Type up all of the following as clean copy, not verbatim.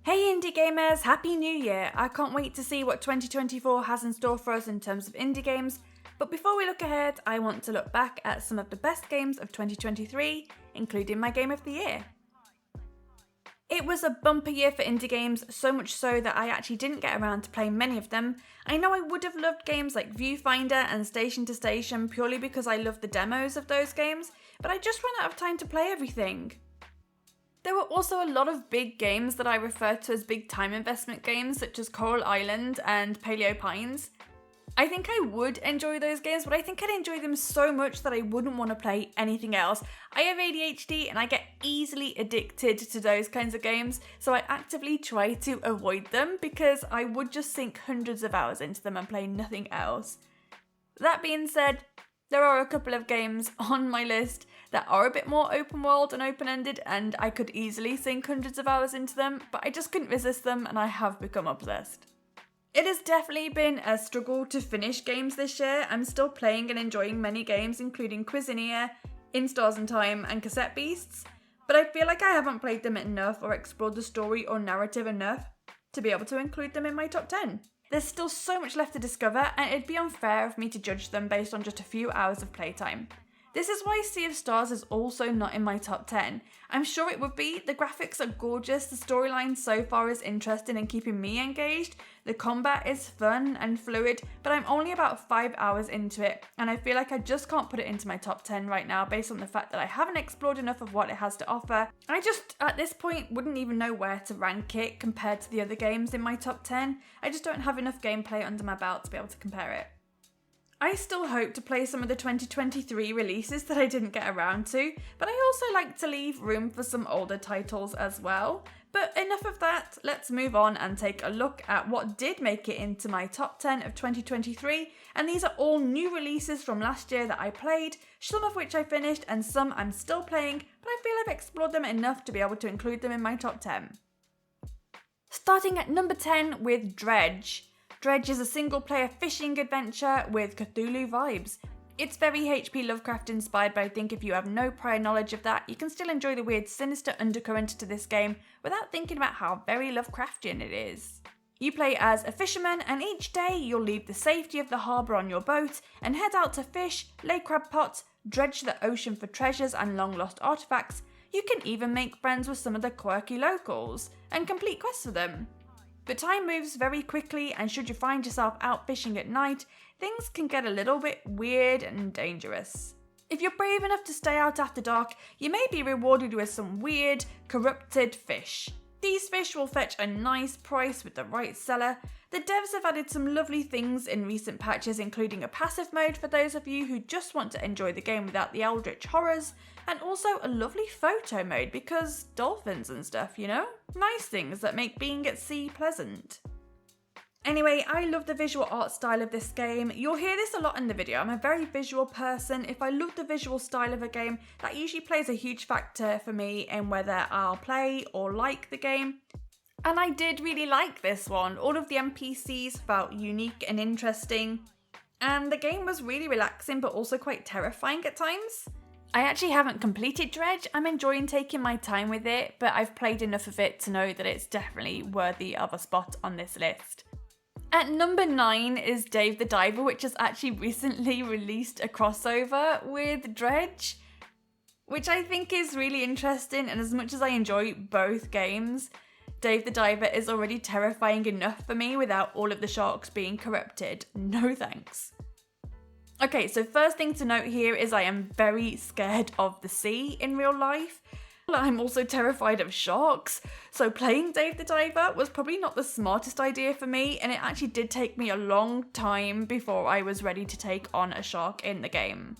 Hey indie gamers, happy new year! I can't wait to see what 2024 has in store for us in terms of indie games, but before we look ahead, I want to look back at some of the best games of 2023, including my game of the year. It was a bumper year for indie games, so much so that I actually didn't get around to playing many of them. I know I would have loved games like Viewfinder and Station to Station purely because I loved the demos of those games, but I just ran out of time to play everything. There were also a lot of big games that I refer to as big time investment games, such as Coral Island and Paleo Pines. I think I would enjoy those games, but I think I'd enjoy them so much that I wouldn't want to play anything else. I have ADHD and I get easily addicted to those kinds of games, so I actively try to avoid them because I would just sink hundreds of hours into them and play nothing else. That being said, there are a couple of games on my list that are a bit more open world and open-ended, and I could easily sink hundreds of hours into them, but I just couldn't resist them and I have become obsessed. It has definitely been a struggle to finish games this year. I'm still playing and enjoying many games, including Cuisineer, In Stars and Time, and Cassette Beasts, but I feel like I haven't played them enough or explored the story or narrative enough to be able to include them in my top 10. There's still so much left to discover, and it'd be unfair of me to judge them based on just a few hours of playtime. This is why Sea of Stars is also not in my top 10. I'm sure it would be. The graphics are gorgeous, the storyline so far is interesting and keeping me engaged, the combat is fun and fluid, but I'm only about 5 hours into it, and I feel like I just can't put it into my top 10 right now based on the fact that I haven't explored enough of what it has to offer. I just, at this point, wouldn't even know where to rank it compared to the other games in my top 10. I just don't have enough gameplay under my belt to be able to compare it. I still hope to play some of the 2023 releases that I didn't get around to, but I also like to leave room for some older titles as well. But enough of that, let's move on and take a look at what did make it into my top 10 of 2023, and these are all new releases from last year that I played, some of which I finished and some I'm still playing, but I feel I've explored them enough to be able to include them in my top 10. Starting at number 10 with Dredge. Dredge is a single-player fishing adventure with Cthulhu vibes. It's very HP Lovecraft inspired, but I think if you have no prior knowledge of that, you can still enjoy the weird sinister undercurrent to this game without thinking about how very Lovecraftian it is. You play as a fisherman, and each day you'll leave the safety of the harbour on your boat and head out to fish, lay crab pots, dredge the ocean for treasures and long-lost artefacts. You can even make friends with some of the quirky locals and complete quests for them. But time moves very quickly, and should you find yourself out fishing at night, things can get a little bit weird and dangerous. If you're brave enough to stay out after dark, you may be rewarded with some weird, corrupted fish. These fish will fetch a nice price with the right seller. The devs have added some lovely things in recent patches, including a passive mode for those of you who just want to enjoy the game without the eldritch horrors, and also a lovely photo mode because dolphins and stuff, you know? Nice things that make being at sea pleasant. Anyway, I love the visual art style of this game. You'll hear this a lot in the video. I'm a very visual person. If I love the visual style of a game, that usually plays a huge factor for me in whether I'll play or like the game. And I did really like this one. All of the NPCs felt unique and interesting, and the game was really relaxing but also quite terrifying at times. I actually haven't completed Dredge. I'm enjoying taking my time with it, but I've played enough of it to know that it's definitely worthy of a spot on this list. At number 9 is Dave the Diver, which has actually recently released a crossover with Dredge, which I think is really interesting, and as much as I enjoy both games, Dave the Diver is already terrifying enough for me without all of the sharks being corrupted. No thanks. Okay, so first thing to note here is I am very scared of the sea in real life. I'm also terrified of sharks, so playing Dave the Diver was probably not the smartest idea for me, and it actually did take me a long time before I was ready to take on a shark in the game.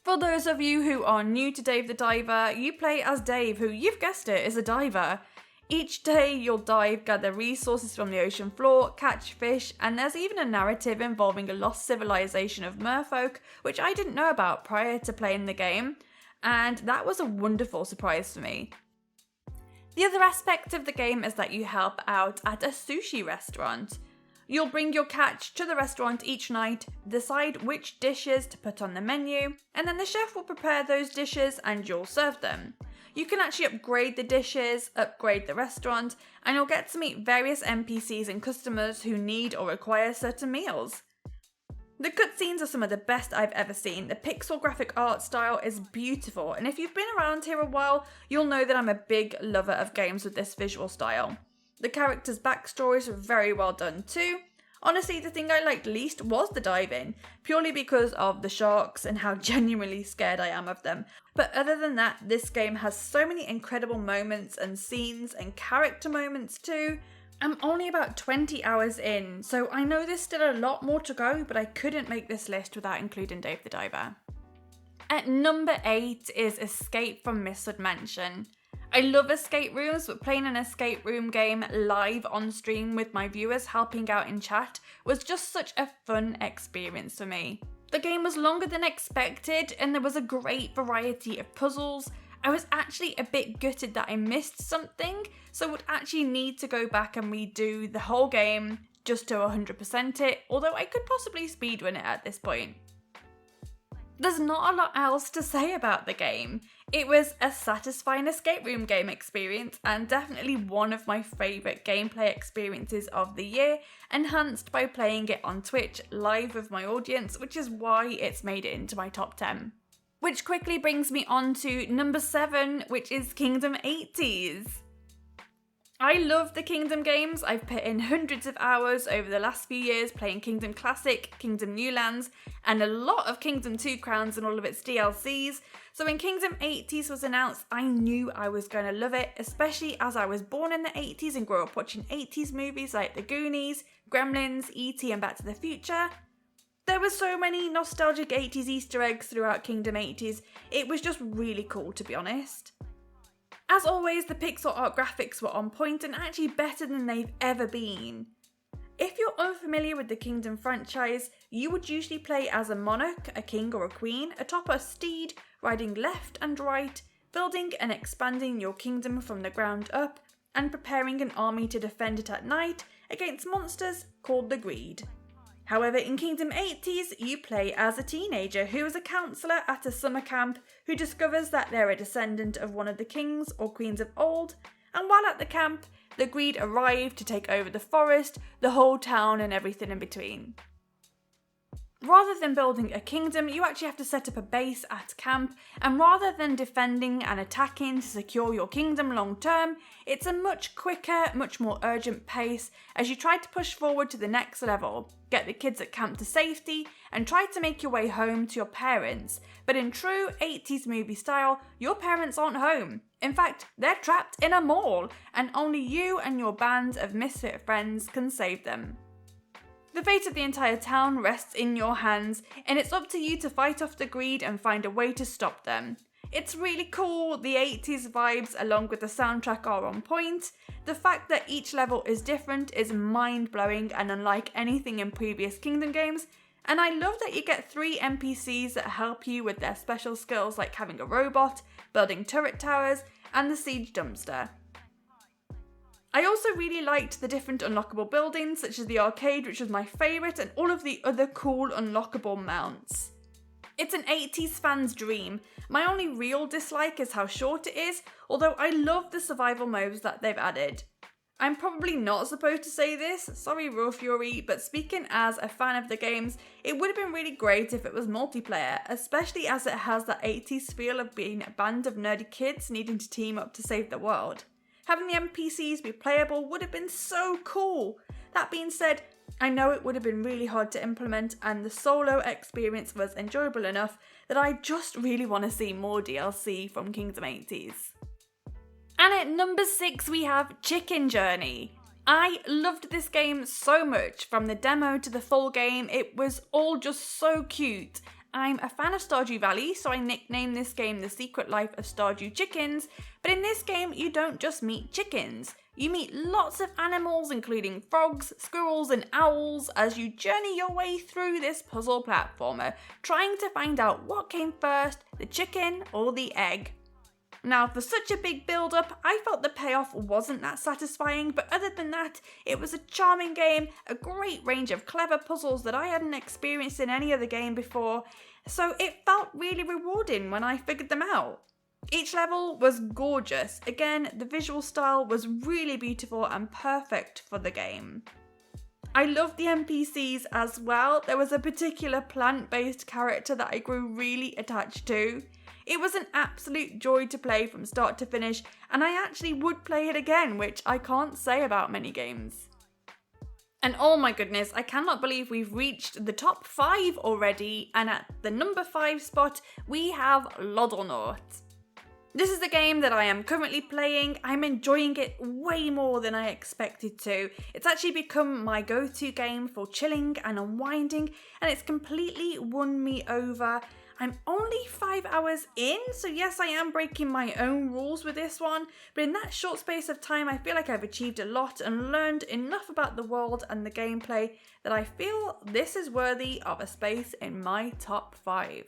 For those of you who are new to Dave the Diver, you play as Dave, who, you've guessed it, is a diver. Each day you'll dive, gather resources from the ocean floor, catch fish, and there's even a narrative involving a lost civilization of merfolk, which I didn't know about prior to playing the game, and that was a wonderful surprise for me. The other aspect of the game is that you help out at a sushi restaurant. You'll bring your catch to the restaurant each night, decide which dishes to put on the menu, and then the chef will prepare those dishes and you'll serve them. You can actually upgrade the dishes, upgrade the restaurant, and you'll get to meet various NPCs and customers who need or require certain meals. The cutscenes are some of the best I've ever seen. The pixel graphic art style is beautiful, and if you've been around here a while, you'll know that I'm a big lover of games with this visual style. The characters' backstories are very well done too. Honestly, the thing I liked least was the dive-in, purely because of the sharks and how genuinely scared I am of them. But other than that, this game has so many incredible moments and scenes and character moments too. I'm only about 20 hours in, so I know there's still a lot more to go, but I couldn't make this list without including Dave the Diver. At number 8 is Escape from Mistwood Mansion. I love escape rooms, but playing an escape room game live on stream with my viewers helping out in chat was just such a fun experience for me. The game was longer than expected and there was a great variety of puzzles. I was actually a bit gutted that I missed something, so would actually need to go back and redo the whole game just to 100% it, although I could possibly speedrun it at this point. There's not a lot else to say about the game. It was a satisfying escape room game experience and definitely one of my favourite gameplay experiences of the year, enhanced by playing it on Twitch live with my audience, which is why it's made it into my top 10. Which quickly brings me on to number 7, which is Kingdom 80s. I love the Kingdom games. I've put in hundreds of hours over the last few years playing Kingdom Classic, Kingdom New Lands, and a lot of Kingdom 2 Crowns and all of its DLCs. So when Kingdom 80s was announced, I knew I was going to love it, especially as I was born in the 80s and grew up watching 80s movies like The Goonies, Gremlins, E.T. and Back to the Future. There were so many nostalgic 80s Easter eggs throughout Kingdom 80s, it was just really cool to be honest. As always, the pixel art graphics were on point and actually better than they've ever been. If you're unfamiliar with the Kingdom franchise, you would usually play as a monarch, a king or a queen, atop a steed, riding left and right, building and expanding your kingdom from the ground up, and preparing an army to defend it at night against monsters called the Greed. However, in Kingdom 80s, you play as a teenager who is a counsellor at a summer camp who discovers that they're a descendant of one of the kings or queens of old, and while at the camp, the Greed arrive to take over the forest, the whole town and everything in between. Rather than building a kingdom, you actually have to set up a base at camp, and rather than defending and attacking to secure your kingdom long term, it's a much quicker, much more urgent pace as you try to push forward to the next level, get the kids at camp to safety, and try to make your way home to your parents. But in true 80s movie style, your parents aren't home. In fact, they're trapped in a mall, and only you and your band of misfit friends can save them. The fate of the entire town rests in your hands, and it's up to you to fight off the Greed and find a way to stop them. It's really cool, the 80s vibes along with the soundtrack are on point. The fact that each level is different is mind-blowing and unlike anything in previous Kingdom games, and I love that you get 3 NPCs that help you with their special skills like having a robot, building turret towers, and the siege dumpster. I also really liked the different unlockable buildings, such as the arcade, which was my favourite, and all of the other cool unlockable mounts. It's an 80s fan's dream. My only real dislike is how short it is, although I love the survival modes that they've added. I'm probably not supposed to say this, sorry Raw Fury, but speaking as a fan of the games, it would have been really great if it was multiplayer, especially as it has that 80s feel of being a band of nerdy kids needing to team up to save the world. Having the NPCs be playable would have been so cool. That being said, I know it would have been really hard to implement, and the solo experience was enjoyable enough that I just really want to see more DLC from Kingdom 80s. And at number 6 we have Chicken Journey. I loved this game so much, from the demo to the full game, it was all just so cute. I'm a fan of Stardew Valley, so I nicknamed this game The Secret Life of Stardew Chickens, but in this game you don't just meet chickens. You meet lots of animals including frogs, squirrels and owls as you journey your way through this puzzle platformer, trying to find out what came first, the chicken or the egg. Now, for such a big build-up, I felt the payoff wasn't that satisfying, but other than that, it was a charming game, a great range of clever puzzles that I hadn't experienced in any other game before, so it felt really rewarding when I figured them out. Each level was gorgeous. Again, the visual style was really beautiful and perfect for the game. I loved the NPCs as well. There was a particular plant-based character that I grew really attached to. It was an absolute joy to play from start to finish, and I actually would play it again, which I can't say about many games. And oh my goodness, I cannot believe we've reached the top 5 already, and at the number 5 spot, we have Lovecraftian. This is the game that I am currently playing. I'm enjoying it way more than I expected to. It's actually become my go-to game for chilling and unwinding, and it's completely won me over. I'm only 5 hours in, so yes, I am breaking my own rules with this one, but in that short space of time, I feel like I've achieved a lot and learned enough about the world and the gameplay that I feel this is worthy of a space in my top 5.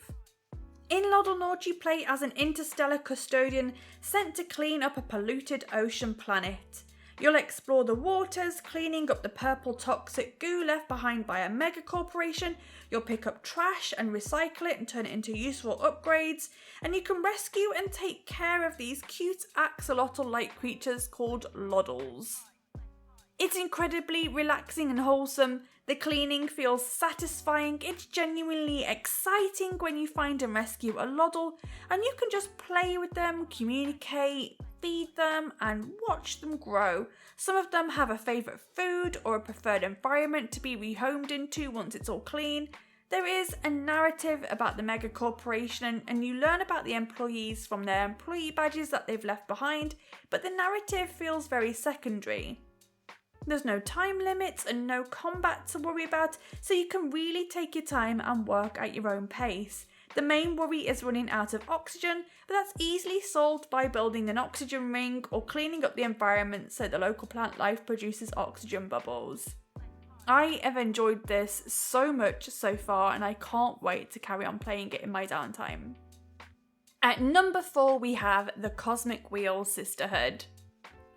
In Lovecraftian, you play as an interstellar custodian sent to clean up a polluted ocean planet. You'll explore the waters, cleaning up the purple toxic goo left behind by a mega corporation. You'll pick up trash and recycle it and turn it into useful upgrades. And you can rescue and take care of these cute axolotl-like creatures called Loddles. It's incredibly relaxing and wholesome. The cleaning feels satisfying. It's genuinely exciting when you find and rescue a Loddle, and you can just play with them, communicate, feed them, and watch them grow. Some of them have a favourite food or a preferred environment to be rehomed into once it's all clean. There is a narrative about the mega corporation, and you learn about the employees from their employee badges that they've left behind, but the narrative feels very secondary. There's no time limits and no combat to worry about, so you can really take your time and work at your own pace. The main worry is running out of oxygen, but that's easily solved by building an oxygen ring or cleaning up the environment so the local plant life produces oxygen bubbles. I have enjoyed this so much so far, and I can't wait to carry on playing it in my downtime. At number 4 we have the Cosmic Wheel Sisterhood.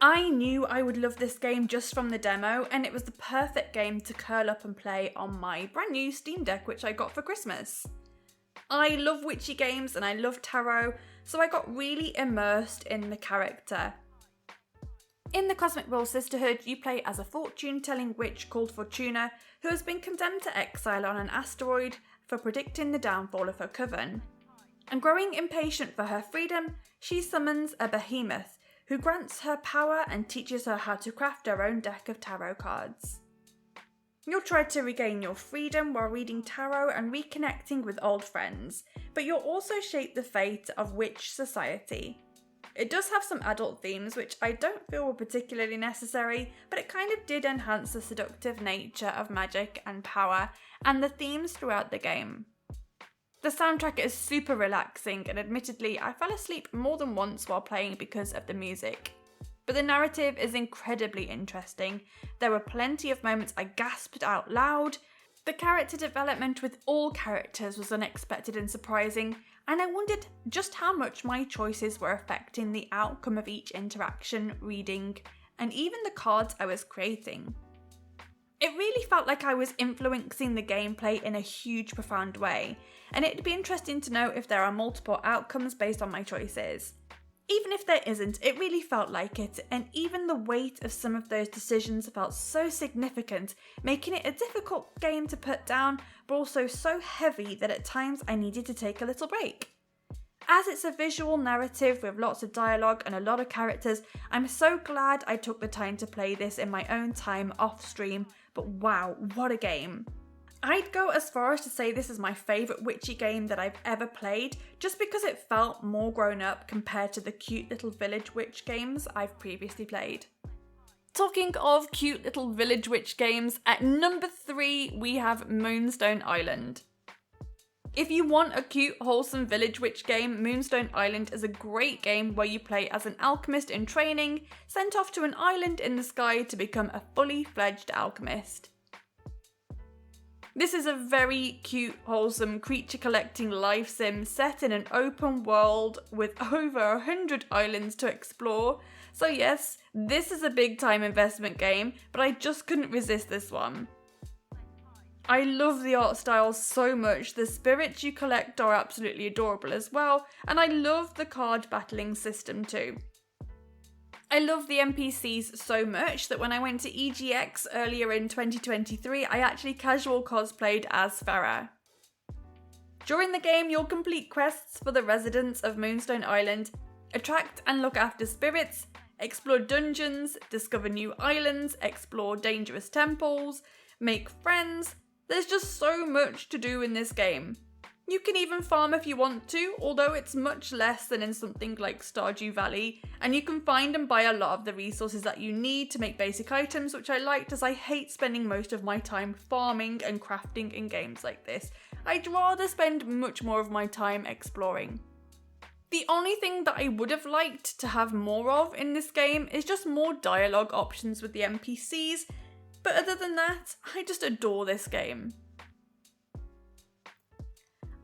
I knew I would love this game just from the demo, and it was the perfect game to curl up and play on my brand new Steam Deck which I got for Christmas. I love witchy games and I love tarot, so I got really immersed in the character. In the Cosmic Wheel Sisterhood, you play as a fortune-telling witch called Fortuna who has been condemned to exile on an asteroid for predicting the downfall of her coven. And growing impatient for her freedom, she summons a behemoth who grants her power and teaches her how to craft her own deck of tarot cards. You'll try to regain your freedom while reading tarot and reconnecting with old friends, but you'll also shape the fate of witch society. It does have some adult themes which I don't feel were particularly necessary, but it kind of did enhance the seductive nature of magic and power and the themes throughout the game. The soundtrack is super relaxing, and admittedly I fell asleep more than once while playing because of the music. But the narrative is incredibly interesting. There were plenty of moments I gasped out loud. The character development with all characters was unexpected and surprising, and I wondered just how much my choices were affecting the outcome of each interaction, reading, and even the cards I was creating. It really felt like I was influencing the gameplay in a huge, profound way, and it'd be interesting to know if there are multiple outcomes based on my choices. Even if there isn't, it really felt like it, and even the weight of some of those decisions felt so significant, making it a difficult game to put down, but also so heavy that at times I needed to take a little break. As it's a visual narrative with lots of dialogue and a lot of characters, I'm so glad I took the time to play this in my own time off stream, but wow, what a game. I'd go as far as to say this is my favourite witchy game that I've ever played, just because it felt more grown up compared to the cute little village witch games I've previously played. Talking of cute little village witch games, at number 3 we have Moonstone Island. If you want a cute, wholesome village witch game, Moonstone Island is a great game where you play as an alchemist in training, sent off to an island in the sky to become a fully fledged alchemist. This is a very cute, wholesome creature collecting life sim set in an open world with over 100 islands to explore. So yes, this is a big time investment game, but I just couldn't resist this one. I love the art style so much, the spirits you collect are absolutely adorable as well, and I love the card battling system too. I love the NPCs so much that when I went to EGX earlier in 2023, I actually casual cosplayed as Farah. During the game, you'll complete quests for the residents of Moonstone Island, attract and look after spirits, explore dungeons, discover new islands, explore dangerous temples, make friends. There's just so much to do in this game. You can even farm if you want to, although it's much less than in something like Stardew Valley, and you can find and buy a lot of the resources that you need to make basic items, which I liked as I hate spending most of my time farming and crafting in games like this. I'd rather spend much more of my time exploring. The only thing that I would have liked to have more of in this game is just more dialogue options with the NPCs, but other than that, I just adore this game.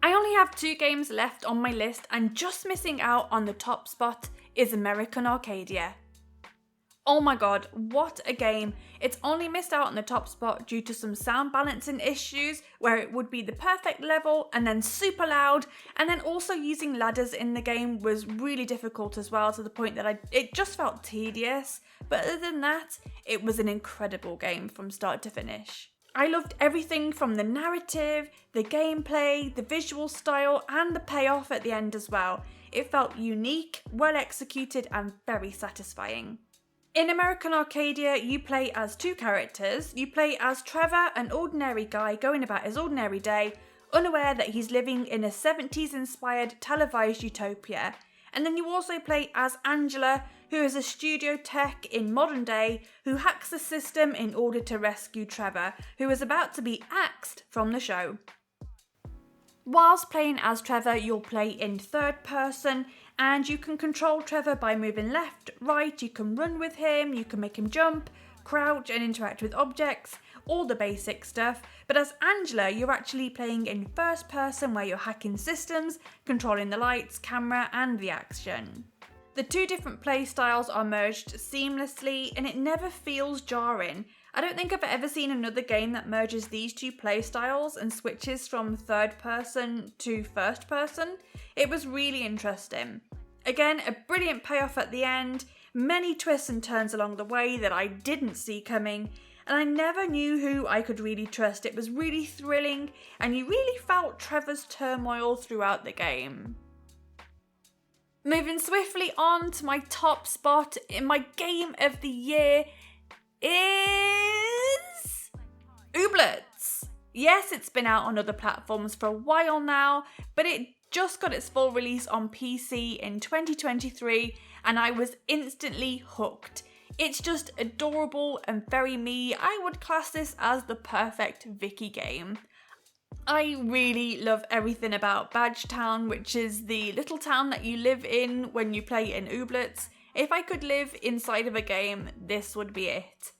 I only have 2 games left on my list, and just missing out on the top spot is American Arcadia. Oh my god, what a game. It's only missed out on the top spot due to some sound balancing issues where it would be the perfect level and then super loud, and then also using ladders in the game was really difficult as well, to the point that it just felt tedious. But other than that, it was an incredible game from start to finish. I loved everything from the narrative, the gameplay, the visual style, and the payoff at the end as well. It felt unique, well executed, and very satisfying. In American Arcadia, you play as 2 characters. You play as Trevor, an ordinary guy going about his ordinary day, unaware that he's living in a 70s inspired televised utopia. And then you also play as Angela, who is a studio tech in modern day who hacks the system in order to rescue Trevor, who is about to be axed from the show. Whilst playing as Trevor, you'll play in third person, and you can control Trevor by moving left, right, you can run with him, you can make him jump, crouch and interact with objects, all the basic stuff. But as Angela, you're actually playing in first person where you're hacking systems, controlling the lights, camera and the action. The 2 different play styles are merged seamlessly and it never feels jarring. I don't think I've ever seen another game that merges these 2 play styles and switches from third person to first person. It was really interesting. Again, a brilliant payoff at the end, many twists and turns along the way that I didn't see coming, and I never knew who I could really trust. It was really thrilling and you really felt Trevor's turmoil throughout the game. Moving swiftly on to my top spot in my game of the year is Ooblets. Yes, it's been out on other platforms for a while now, but it just got its full release on PC in 2023 and I was instantly hooked. It's just adorable and very me. I would class this as the perfect Vicky game. I really love everything about Badgetown, which is the little town that you live in when you play in Ooblets. If I could live inside of a game, this would be it.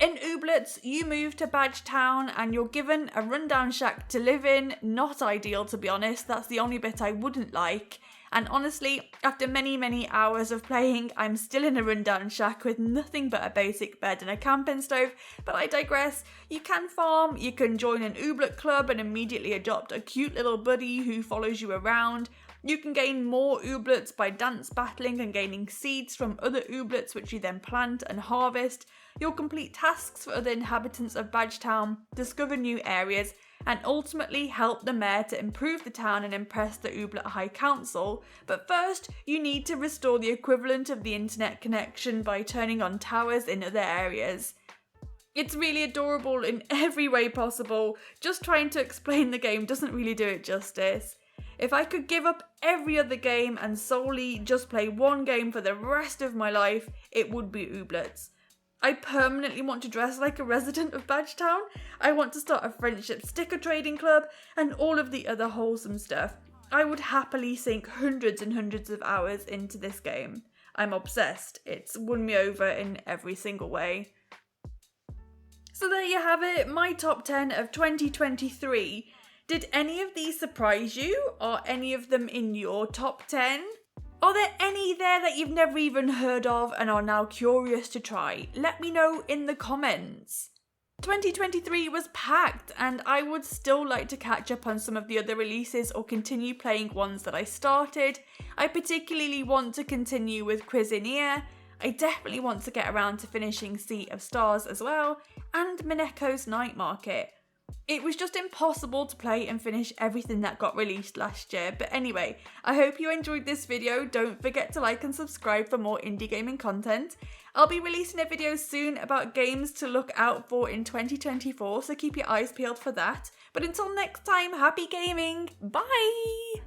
In Ooblets, you move to Badgetown and you're given a rundown shack to live in. Not ideal, to be honest. That's the only bit I wouldn't like. And honestly, after many hours of playing, I'm still in a rundown shack with nothing but a basic bed and a camping stove, but I digress. You can farm, you can join an Ooblet club and immediately adopt a cute little buddy who follows you around. You can gain more Ooblets by dance battling and gaining seeds from other Ooblets which you then plant and harvest. You'll complete tasks for other inhabitants of Badgetown, discover new areas, and ultimately help the mayor to improve the town and impress the Ooblet High Council. But first, you need to restore the equivalent of the internet connection by turning on towers in other areas. It's really adorable in every way possible. Just trying to explain the game doesn't really do it justice. If I could give up every other game and solely just play one game for the rest of my life, it would be Ooblets. I permanently want to dress like a resident of Badgetown. I want to start a friendship sticker trading club and all of the other wholesome stuff. I would happily sink hundreds and hundreds of hours into this game. I'm obsessed. It's won me over in every single way. So there you have it, my top 10 of 2023. Did any of these surprise you? Are any of them in your top 10? Are there any there that you've never even heard of and are now curious to try? Let me know in the comments. 2023 was packed, and I would still like to catch up on some of the other releases or continue playing ones that I started. I particularly want to continue with Cuisineer. I definitely want to get around to finishing Sea of Stars as well, and Mineko's Night Market. It was just impossible to play and finish everything that got released last year, but anyway, I hope you enjoyed this video. Don't forget to like and subscribe for more indie gaming content. I'll be releasing a video soon about games to look out for in 2024, so keep your eyes peeled for that. But until next time, happy gaming! Bye!